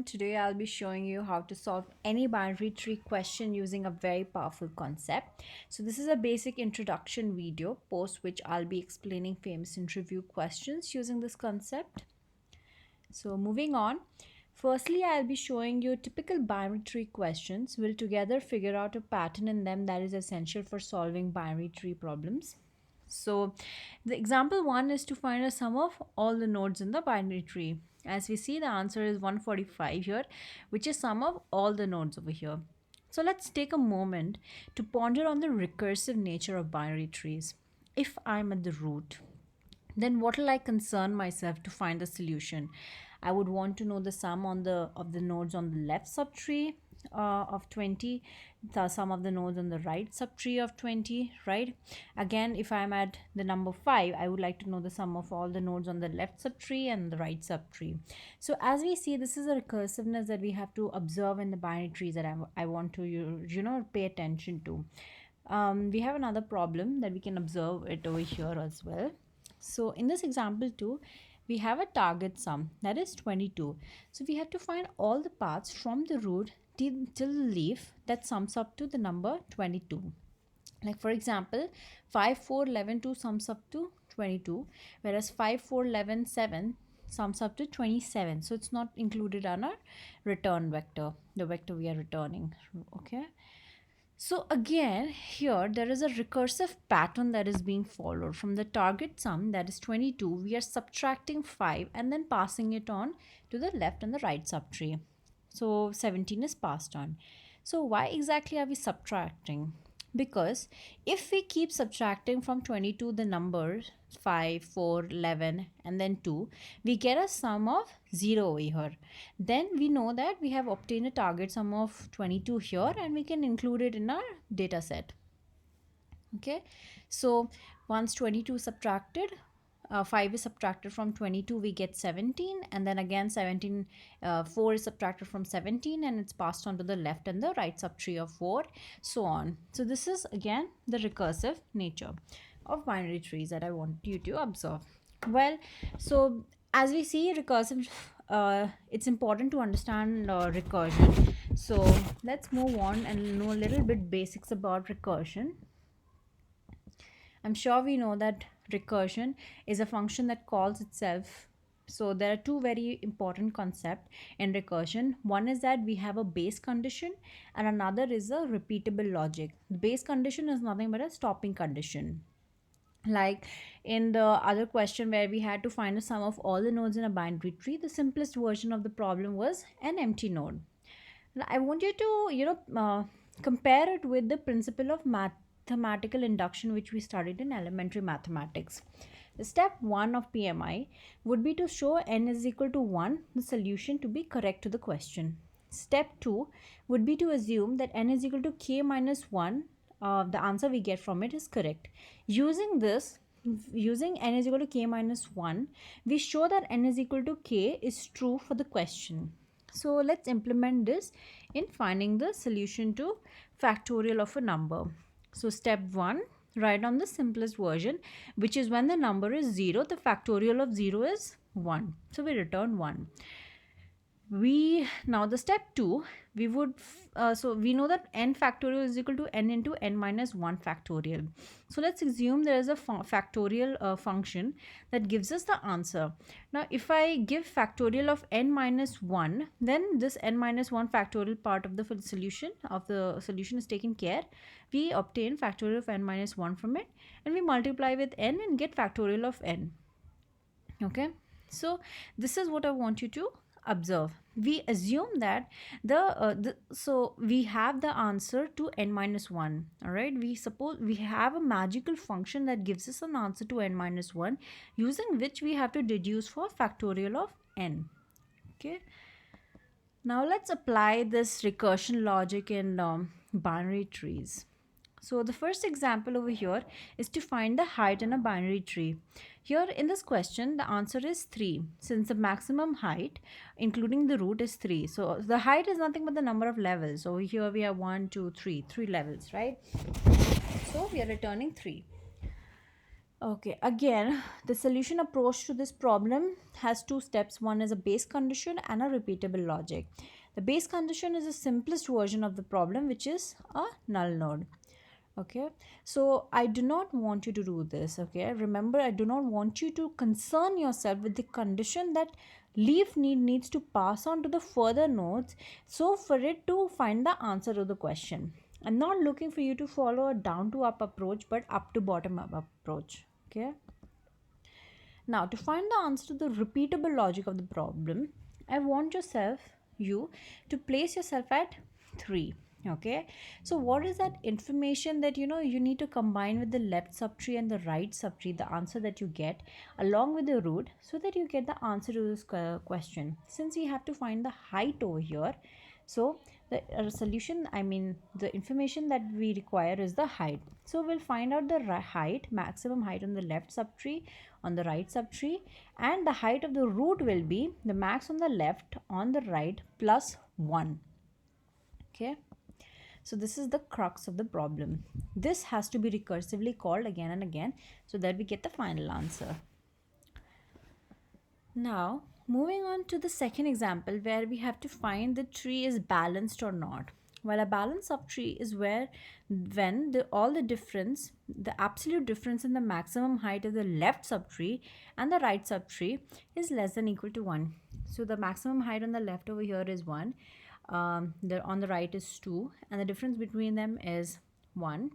Today I'll be showing you how to solve any binary tree question using a very powerful concept. So this is a basic introduction video, post which I'll be explaining famous interview questions using this concept. So moving on, firstly I'll be showing you typical binary tree questions. We'll together figure out a pattern in them that is essential for solving binary tree problems. So the example one is to find a sum of all the nodes in the binary tree. As we see, the answer is 145 here, which is sum of all the nodes over here. So let's take a moment to ponder on the recursive nature of binary trees. If I'm at the root, then what will I concern myself to find the solution? I would want to know the sum of the nodes on the left subtree of 20, the sum of the nodes on the right subtree of 20, right? Again, if I'm at the number 5, I would like to know the sum of all the nodes on the left subtree and the right subtree. So as we see, this is a recursiveness that we have to observe in the binary trees that I want to pay attention to. We have another problem that we can observe it over here as well. So in this example 2, we have a target sum that is 22. So we have to find all the paths from the root till the leaf that sums up to the number 22. Like for example, 5, 4, 11, 2 sums up to 22, whereas 5, 4, 11, 7 sums up to 27. So it's not included on our return vector, the vector we are returning, okay? So again, here there is a recursive pattern that is being followed. From the target sum, that is 22, we are subtracting 5 and then passing it on to the left and the right subtree. So 17 is passed on. So why exactly are we subtracting? Because if we keep subtracting from 22 the numbers 5, 4, 11 and then 2, we get a sum of 0 over here. Then we know that we have obtained a target sum of 22 here and we can include it in our data set. Okay, so once 22 subtracted, 5 is subtracted from 22, we get 17, and then again 17, 4 is subtracted from 17 and it's passed on to the left and the right subtree of 4, so on. So this is again the recursive nature of binary trees that I want you to observe. Well, so as we see recursive, it's important to understand recursion. So let's move on and know a little bit basics about recursion. I'm sure we know that recursion is a function that calls itself. So there are two very important concepts in recursion. One is that we have a base condition and another is a repeatable logic. The base condition is nothing but a stopping condition. Like in the other question where we had to find the sum of all the nodes in a binary tree, the simplest version of the problem was an empty node. Now, I want you to, compare it with the principle of mathematical induction which we studied in elementary mathematics. The step 1 of PMI would be to show n is equal to 1, the solution to be correct to the question. Step 2 would be to assume that n is equal to k minus 1, the answer we get from it is correct. Using n is equal to k minus 1, we show that n is equal to k is true for the question. So let's implement this in finding the solution to factorial of a number. So step 1, write down the simplest version, which is when the number is 0, the factorial of 0 is 1. So we return 1. Now the step 2, we would so we know that n factorial is equal to n into n minus 1 factorial. So let's assume there is a factorial function that gives us the answer. Now if I give factorial of n minus 1, then this n minus 1 factorial part of the solution is taken care. We obtain factorial of n minus 1 from it and we multiply with n and get factorial of n. Okay, so this is what I want you to observe. We assume that so we have the answer to n minus 1. All right, we suppose we have a magical function that gives us an answer to n minus 1, using which we have to deduce for factorial of n. Okay, now let's apply this recursion logic in binary trees. So the first example over here is to find the height in a binary tree. Here in this question, the answer is 3, since the maximum height, including the root, is 3. So the height is nothing but the number of levels. So here we have 1, 2, 3 levels, right? So we are returning 3. Okay, again, the solution approach to this problem has two steps. One is a base condition and a repeatable logic. The base condition is the simplest version of the problem, which is a null node. Okay, so I do not want you to do this. Okay, remember, I do not want you to concern yourself with the condition that leaf needs to pass on to the further nodes, so for it to find the answer to the question. I'm not looking for you to follow a down to up approach, but up to bottom up approach. Okay, now to find the answer to the repeatable logic of the problem, I want you to place yourself at 3. Okay, so what is that information that you need to combine with the left subtree and the right subtree, the answer that you get along with the root, so that you get the answer to this question. Since we have to find the height over here, so the solution, I mean the information that we require is the height. So we'll find out the height, maximum height on the left subtree, on the right subtree, and the height of the root will be the max on the left, on the right, plus 1. Okay, so this is the crux of the problem. This has to be recursively called again and again so that we get the final answer. Now, moving on to the second example where we have to find the tree is balanced or not. Well, a balance of tree is where when all the difference, the absolute difference in the maximum height of the left subtree and the right subtree is less than equal to 1. So the maximum height on the left over here is 1, on the right is 2, and the difference between them is 1.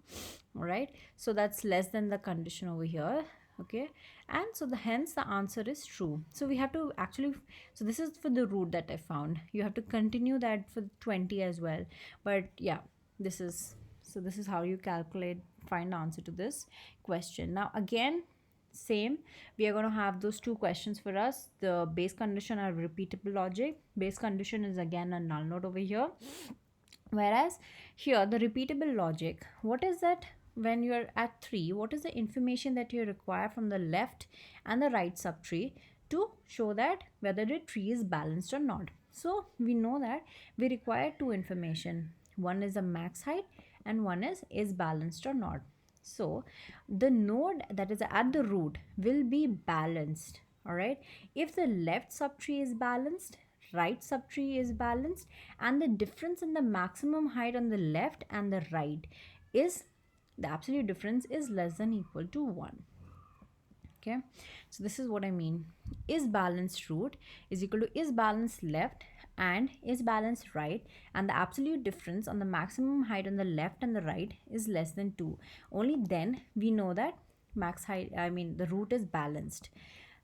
All right, so that's less than the condition over here. Okay, and so hence the answer is true. So we have to actually, so this is for the root that I found. You have to continue that for 20 as well, but yeah, this is how you find the answer to this question. Now again, same, we are going to have those two questions for us, the base condition and repeatable logic. Base condition is again a null node over here, whereas here the repeatable logic, what is that? When you're at 3, what is the information that you require from the left and the right subtree to show that whether the tree is balanced or not? So we know that we require two information. One is the max height and one is balanced or not. So the node that is at the root will be balanced. All right, if the left subtree is balanced, right subtree is balanced, and the difference in the maximum height on the left and the right is, the absolute difference is less than equal to 1. Okay, so this is what I mean. Is balanced root is equal to is balanced left and is balanced right, and the absolute difference on the maximum height on the left and the right is less than 2. Only then we know that max height, I mean the root is balanced.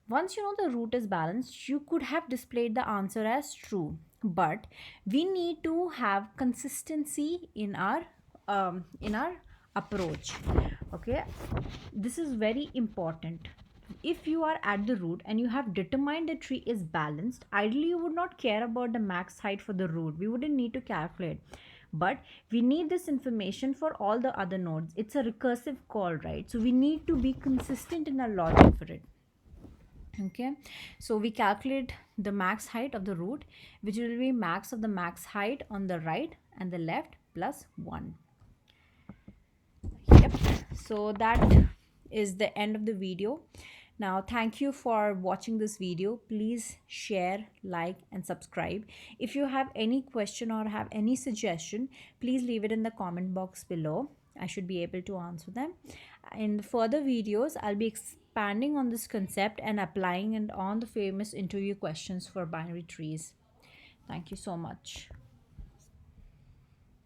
Once you know the root is balanced, you could have displayed the answer as true, but we need to have consistency in our approach. Okay, this is very important. If you are at the root and you have determined the tree is balanced, ideally you would not care about the max height for the root. We wouldn't need to calculate, but we need this information for all the other nodes. It's a recursive call, right? So we need to be consistent in our logic for it. Okay, so we calculate the max height of the root, which will be max of the max height on the right and the left plus 1. Yep, so that is the end of the video. Now thank you for watching this video. Please share, like and subscribe. If you have any question or have any suggestion, please leave it in the comment box below. I should be able to answer them. In further videos, I'll be expanding on this concept and applying it on the famous interview questions for binary trees. Thank you so much.